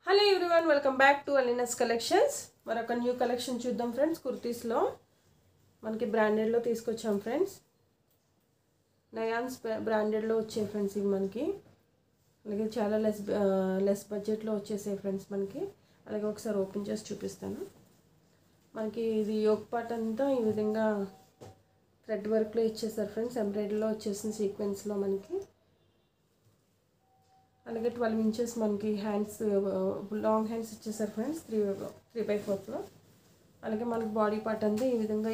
Hello everyone, welcome back to Aleena's collections. మరొక new collection చూద్దాం friends. కుర్తీస్లో మనకి బ్రాండెడ్లో తీసుకొచ్చాం ఫ్రెండ్స్. నయాన్స్ బ్రాండెడ్లో వచ్చాయి ఫ్రెండ్స్ ఇవి మనకి. అలాగే చాలా లెస్ బడ్జెట్లో వచ్చేసాయి ఫ్రెండ్స్ మనకి. అలాగే ఒకసారి ఓపెన్ చేసి చూపిస్తాను. మనకి ఇది యోక్ పార్ట్ అంతా ఈ విధంగా థ్రెడ్ వర్క్లో ఇచ్చేసారు ఫ్రెండ్స్. ఎంబ్రాయిడరీలో వచ్చేసిన సీక్వెన్స్లో మనకి. అలాగే 12 ఇంచెస్ మనకి హ్యాండ్స్, లాంగ్ హ్యాండ్స్ ఇచ్చేసారు ఫ్రెండ్స్ 3/4లో. అలాగే మనకి బాడీ పార్ట్ అంతా ఈ విధంగా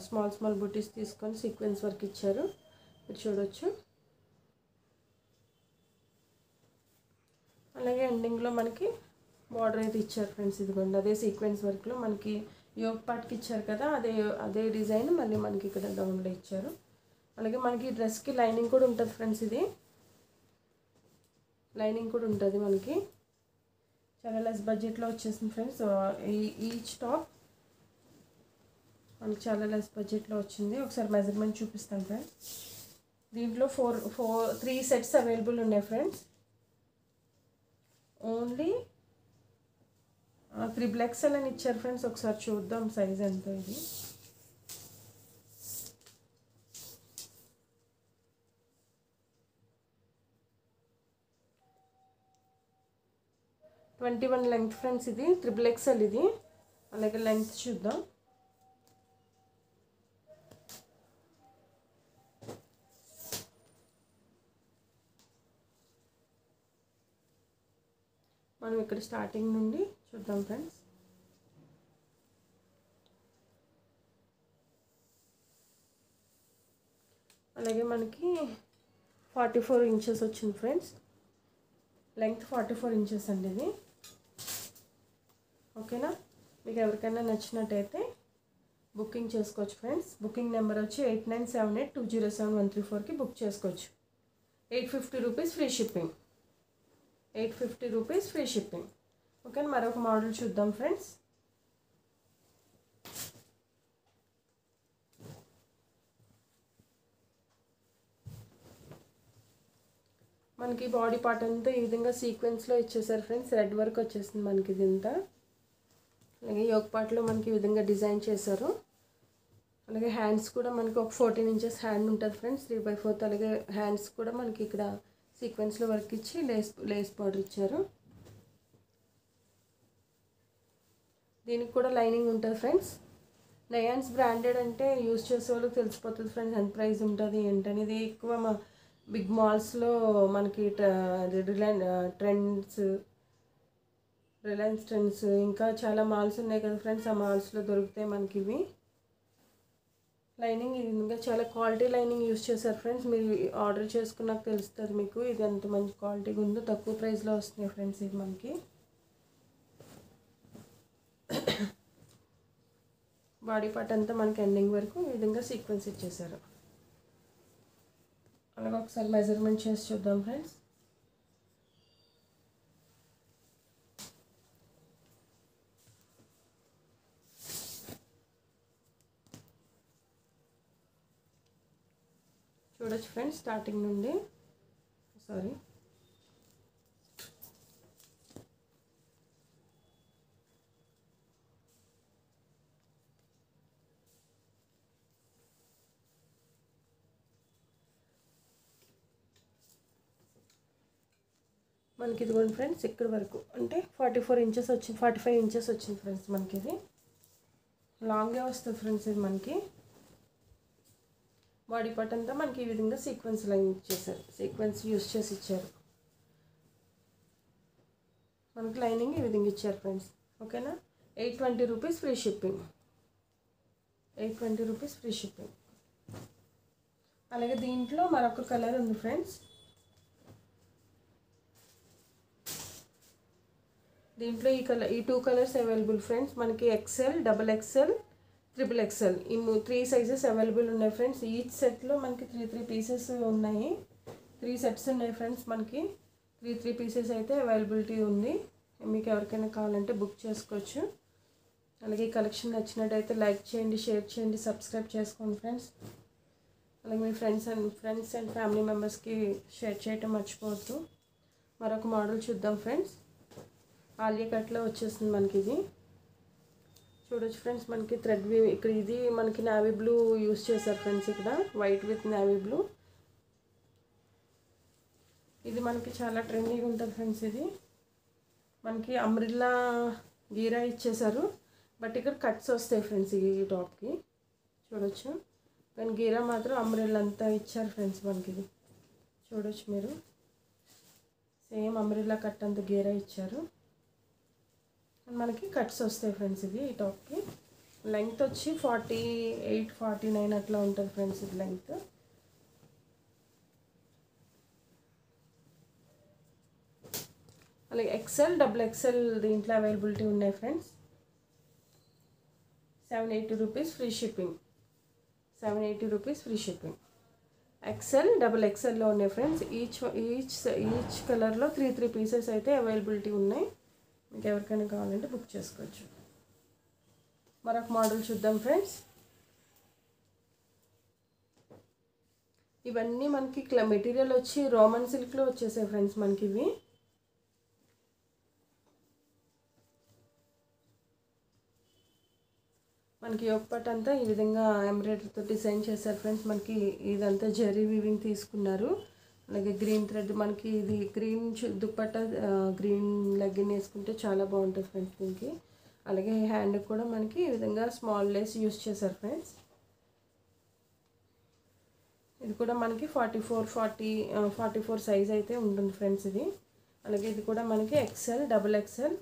స్మాల్ బూటీస్ తీసుకొని సీక్వెన్స్ వర్క్ ఇచ్చారు, మీరు చూడొచ్చు. అలాగే ఎండింగ్లో మనకి బార్డర్ అయితే ఇచ్చారు ఫ్రెండ్స్. ఇదిగోండి, అదే సీక్వెన్స్ వర్క్లో మనకి యోక్ పార్ట్కి ఇచ్చారు కదా, అదే డిజైన్ మళ్ళీ మనకి ఇక్కడ డౌన్లో ఇచ్చారు. అలాగే మనకి డ్రెస్కి లైనింగ్ కూడా ఉంటుంది ఫ్రెండ్స్. ఇది లైనింగ్ కూడా ఉంటుంది మనకి. చాలా లెస్ బడ్జెట్లో వచ్చేసింది ఫ్రెండ్స్. ఈచ్ టాప్ మనకి చాలా లెస్ బడ్జెట్లో వచ్చింది. ఒకసారి మెజర్మెంట్ చూపిస్తాను ఫ్రెండ్స్. దీంట్లో 3 సెట్స్ అవైలబుల్ ఉన్నాయి ఫ్రెండ్స్. ఓన్లీ 3XL అని ఇచ్చారు ఫ్రెండ్స్. ఒకసారి చూద్దాం సైజ్ ఎంత. ఇది 21 లెంగ్త్ ఫ్రెండ్స్. ఇది 3XL ఇది. అలాగే లెంగ్త్ చూద్దాం. మనం ఇక్కడ స్టార్టింగ్ నుండి చూద్దాం ఫ్రెండ్స్. అలాగే మనకి 44 ఇంచెస్ వచ్చింది ఫ్రెండ్స్. లెంగ్త్ 44 ఇంచెస్ అండి ఇది. ఓకేనా, మీకు ఎవరికైనా నచ్చినట్టయితే బుకింగ్ చేసుకోవచ్చు ఫ్రెండ్స్. బుకింగ్ నెంబర్ వచ్చి 8978207134కి బుక్ చేసుకోవచ్చు. 850 rupees free shipping. 850 rupees free shipping. Okay, మరొక మోడల్ చూద్దాం ఫ్రెండ్స్. మనకి బాడీ పార్ట్ అంతా ఈ విధంగా సీక్వెన్స్లో ఇచ్చేసారు ఫ్రెండ్స్. రెడ్ వర్క్ వచ్చేసింది మనకి ఇదంతా. అలాగే యోక్ పార్ట్లో మనకి ఈ విధంగా డిజైన్ చేశారు. అలాగే హ్యాండ్స్ కూడా మనకి ఒక 14 ఇంచెస్ హ్యాండ్ ఉంటుంది ఫ్రెండ్స్, 3/4. అలాగే హ్యాండ్స్ కూడా మనకి ఇక్కడ సీక్వెన్స్లో వర్క్ ఇచ్చి లేస్ బార్డర్ ఇచ్చారు. దీనికి కూడా లైనింగ్ ఉంటుంది ఫ్రెండ్స్. నయాన్స్ బ్రాండెడ్ అంటే యూజ్ చేసే వాళ్ళకి తెలిసిపోతుంది ఫ్రెండ్స్ ఎంత ప్రైస్ ఉంటుంది ఏంటనేది. ఎక్కువ బిగ్ మాల్స్లో మనకి రిలయన్స్ ట్రెండ్స్ ఇంకా చాలా మాల్స్ ఉన్నాయి కదా ఫ్రెండ్స్. ఆ మాల్స్లో దొరుకుతాయి మనకి ఇవి. లైనింగ్ ఇంకా చాలా క్వాలిటీ లైనింగ్ యూజ్ చేశారు ఫ్రెండ్స్. మీరు ఆర్డర్ చేసుకున్నాక తెలుస్తుంది మీకు ఇది ఎంత మంచి క్వాలిటీగా ఉందో. తక్కువ ప్రైస్లో వస్తున్నాయి ఫ్రెండ్స్ ఇది మనకి. బాడీ పార్ట్ అంతా మనకి ఎండింగ్ వరకు ఈ విధంగా సీక్వెన్స్ ఇచ్చేసారు. అలాగే ఒకసారి మెజర్మెంట్ చేసి చూద్దాం ఫ్రెండ్స్. చూడొచ్చు ఫ్రెండ్స్ స్టార్టింగ్ నుండి. సారీ, మనకి ఇదిగోండి ఫ్రెండ్స్ ఇక్కడ వరకు అంటే 44 ఇంచెస్ వచ్చింది, 45 ఇంచెస్ వచ్చింది ఫ్రెండ్స్ మనకి. ఇది లాంగే వస్తుంది ఫ్రెండ్స్. ఇది మనకి బాడీ పార్ట్ అంతా మనకి ఈ విధంగా సీక్వెన్స్ లైన్ ఇచ్చేసారు, సీక్వెన్స్ యూజ్ చేసి ఇచ్చారు. మనకి లైనింగ్ ఈ విధంగా ఇచ్చారు ఫ్రెండ్స్. ఓకేనా, 820 rupees free shipping. 820 rupees free shipping. అలాగే దీంట్లో మరొక కలర్ ఉంది ఫ్రెండ్స్. దీంట్లో ఈ 2 కలర్స్ అవైలబుల్ ఫ్రెండ్స్. మనకి XL, XXL, XXL ఈ 3 సైజెస్ అవైలబుల్ ఉన్నాయి ఫ్రెండ్స్. ఈచ్ సెట్లో మనకి 3 పీసెస్ ఉన్నాయి. 3 సెట్స్ ఉన్నాయి ఫ్రెండ్స్ మనకి. 3 పీసెస్ అయితే అవైలబిలిటీ ఉంది. మీకు ఎవరికైనా కావాలంటే బుక్ చేసుకోవచ్చు. అలాగే ఈ కలెక్షన్ నచ్చినట్టయితే లైక్ చేయండి, షేర్ చేయండి, సబ్స్క్రైబ్ చేసుకోండి ఫ్రెండ్స్. అలాగే మీ ఫ్రెండ్స్ అండ్ ఫ్యామిలీ మెంబర్స్కి షేర్ చేయటం మర్చిపోవద్దు. మరొక మోడల్ చూద్దాం ఫ్రెండ్స్. ఆలియా కట్లో వచ్చేస్తుంది మనకి ఇది. చూడొచ్చు ఫ్రెండ్స్, మనకి థ్రెడ్ వీవ్ ఇక్కడ ఇది మనకి నేవీ బ్లూ యూస్ చేశారు ఫ్రెండ్స్. ఇక్కడ వైట్ విత్ నేవీ బ్లూ. ఇది మనకి చాలా ట్రెండీగా ఉంటుంది ఫ్రెండ్స్. ఇది మనకి అంబ్రిల్లా గీరా ఇచ్చేసారు, బట్ ఇక్కడ కట్స్ వస్తాయి ఫ్రెండ్స్ ఈ టాప్కి. చూడొచ్చు, కానీ గీరా మాత్రం అంబ్రిల్లా అంతా ఇచ్చారు ఫ్రెండ్స్ మనకి. ఇది చూడొచ్చు మీరు, సేమ్ అంబ్రిల్లా కట్ అంత గీరా ఇచ్చారు. మనకి కట్స్ వస్తాయి ఫ్రెండ్స్. ఇది ఈ టాప్కి లెంగ్త్ వచ్చి 48, 49 అట్లా ఉంటుంది ఫ్రెండ్స్ ఇది లెంగ్త్. అలాగే ఎక్సెల్, డబుల్ ఎక్సెల్ దీంట్లో అవైలబిలిటీ ఉన్నాయి friends. 780 rupees free shipping. 780 rupees free shipping. XL, double ఎక్సెల్లో ఉన్నాయి ఫ్రెండ్స్. ఈచ్ కలర్లో 3 పీసెస్ అయితే అవైలబిలిటీ ఉన్నాయి. మీకు ఎవరికైనా కావాలంటే బుక్ చేసుకోవచ్చు. మరొక మోడల్ చూద్దాం ఫ్రెండ్స్. ఇవన్నీ మనకి మెటీరియల్ వచ్చి రోమన్ సిల్క్లో వచ్చేసాయి ఫ్రెండ్స్ మనకి ఇవి. మనకి యోగపట్ అంతా ఈ విధంగా ఎంబ్రాయిడరీతో డిజైన్ చేశారు ఫ్రెండ్స్. మనకి ఇదంతా జరీ వీవింగ్ తీసుకున్నారు. అలాగే గ్రీన్ థ్రెడ్, మనకి ఇది గ్రీన్ దుప్పట్ట, గ్రీన్ లెగ్గిన్ వేసుకుంటే చాలా బాగుంటుంది ఫ్రెండ్స్ దీనికి. అలాగే హ్యాండ్ కూడా మనకి ఈ విధంగా స్మాల్ లేస్ యూస్ చేశారు ఫ్రెండ్స్. ఇది కూడా మనకి 44 సైజ్ అయితే ఉంటుంది ఫ్రెండ్స్ ఇది. అలాగే ఇది కూడా మనకి excel, double excel,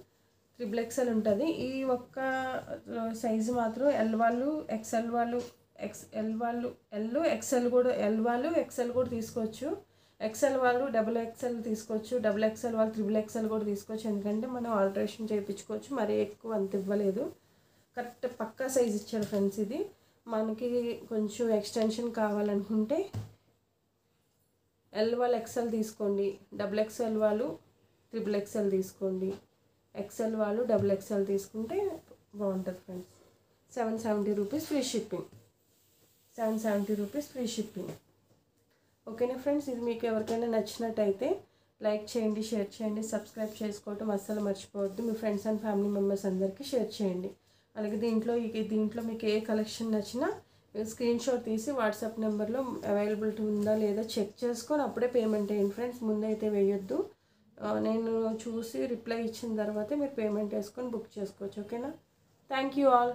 triple excel ఉంటుంది. ఈ ఒక్క సైజు మాత్రం ఎల్ వాళ్ళు, ఎక్సెల్ వాళ్ళు, ఎల్ వాళ్ళు ఎక్సెల్ కూడా తీసుకోవచ్చు. ఎక్సెల్ వాళ్ళు డబుల్ ఎక్సెల్ తీసుకోవచ్చు. డబుల్ ఎక్సెల్ వాళ్ళు ట్రిపుల్ ఎక్సెల్ కూడా తీసుకోవచ్చు. ఎందుకంటే మనం ఆల్టరేషన్ చేయించుకోవచ్చు. మరీ ఎక్కువ అంత ఇవ్వలేదు, కరెక్ట్ పక్కా సైజ్ ఇచ్చారు ఫ్రెండ్స్. ఇది మనకి కొంచెం ఎక్స్టెన్షన్ కావాలనుకుంటే ఎల్ వాళ్ళు ఎక్సెల్ తీసుకోండి, డబుల్ ఎక్సెల్ వాళ్ళు ట్రిపుల్ ఎక్సెల్ తీసుకోండి, ఎక్సెల్ వాళ్ళు డబుల్ ఎక్సెల్ తీసుకుంటే బాగుంటుంది friends. 770 rupees free shipping. 770 rupees free shipping. ఓకేనా ఫ్రెండ్స్, ఇది మీకు ఎవరికైనా నచ్చినట్టయితే లైక్ చేయండి, షేర్ చేయండి, సబ్స్క్రైబ్ చేసుకోవటం అస్సలు మర్చిపోవద్దు. మీ ఫ్రెండ్స్ అండ్ ఫ్యామిలీ మెంబర్స్ అందరికీ షేర్ చేయండి. అలాగే దీంట్లో మీకు ఏ కలెక్షన్ నచ్చినా స్క్రీన్ షాట్ తీసి వాట్సాప్ నెంబర్లో అవైలబిలిటీ ఉందా లేదా చెక్ చేసుకొని అప్పుడే పేమెంట్ వేయండి ఫ్రెండ్స్. ముందైతే వేయొద్దు. నేను చూసి రిప్లై ఇచ్చిన తర్వాతే మీరు పేమెంట్ వేసుకొని బుక్ చేసుకోవచ్చు. ఓకేనా? Thank you all.